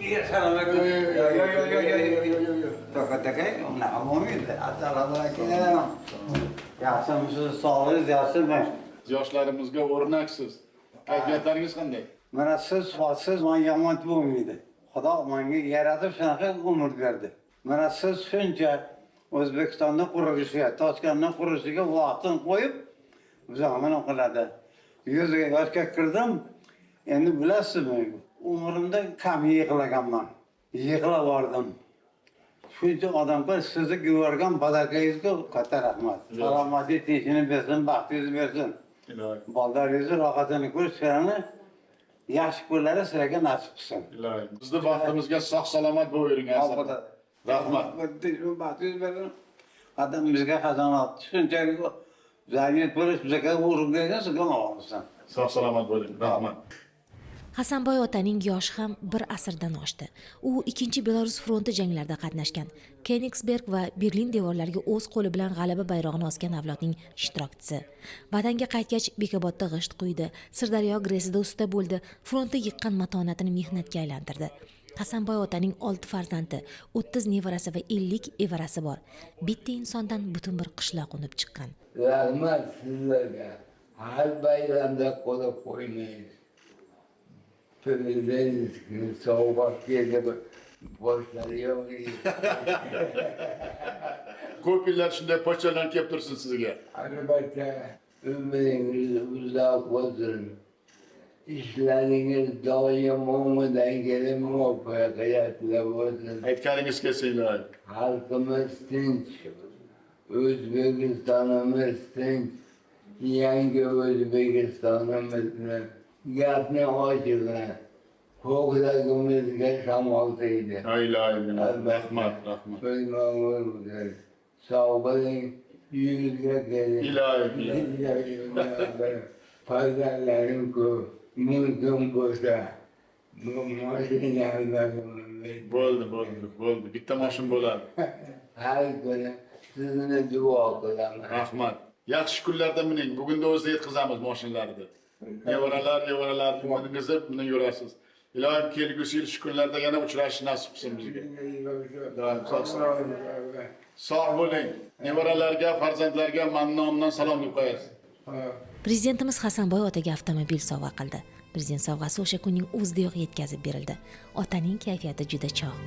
Selamat Yoshlarimizga o'rnaksiz. Kayfiyatlaringiz qanday? Mana siz men yomon bo'lmaydi. Xudo menga yaratib shunaqa umr berdi. Mana siz shuncha O'zbekistonda qurilishiga, Toshkentda qurilishiga vaqtini qo'yib, biza mana qiladi. 100 yoshga kirdim. Endi bilasizmi, umrimda kam yiqilganman. Yiqilib bordim. Shuncha odamga sizni yuborgan badakayizga katta rahmat. Salomatlik tinchini bersin, baxtingizni bersin. Ilohi. Bolalaringizni rohatini ko'rishlarni yaxshi kunlari sizlarga nasib qilsin. Ilohi. Bizni baxtimizga sog' salomat bo'ling asar. Rahmat. Baxtingiz bersin. Adam bizga xazonat shunchalik zaryad bo'lish bizga urib bergan sizga olsin. Sog' salomat bo'ling. Rahmat. Hasanboy otaning yoshi ham bir asrdan oshdi. U ikkinchi Belarus fronti janglarida qatnashgan. Kenigsberg va Berlin devorlariga o'z qo'li bilan g'alaba bayrog'ini osgan avlodning ishtirokchisi. Vatanga qaytgach Bekobodda g'isht quydi, Sirdaryo Gresida usta bo'ldi, frontda yiqqan matonatini mehnatga aylantirdi. Hasanboy otaning 6 farzandi, 30 nevarasi va 50 evarasi bor. Bitta insondan butun bir qishloq unib chiqqan. Rahmat sizlarga. Har bayramda qo'lib qo'ymaysiz. Prezident sovg'a kelib boshlari yo'q. Ko'p yillar shunday pochalarni kelib tursin sizga. Albatta umringiz uzoq bo'lsin. Ishlaringiz doim o'ngdan kelib muvaffaqiyatli bo'lsin. Aytganingiz kelsa ilohi. Xalqimiz tinch, O'zbekistonimiz tinch, yangi O'zbekistonimizni gapni ochiqlar. Ko'kragimizga shamol tegdi. Ilohi. Rahmat, rahmat. Sog' bo'ling, uyingizga keling. Ilohi. Farzandlarim ko'p, mumkin bo'lsa, bu mashinalarni Bo'ldi. Bitta mashin bo'ladi. har kuni sizni duo qilaman. Rahmat. Yaxshi kunlarda mining. Bugun da o'zida yetkazamiz mashinalarni. Evaralar miningizib, bilan yurasiz. Ilohim kelgusi yil shu kunlarda yana uchrashish nasib qilsin bizga. Sog' bo'ling. Nevaralarga, farzandlarga men nomimdan salom deb qo'yasiz. Prezidentimiz Hasanboy otaga avtomobil sovg'a qildi. Prezident sovg'asi o'sha kunning o'zidayoq yetkazib berildi. Otaning kayfiyati juda chog'.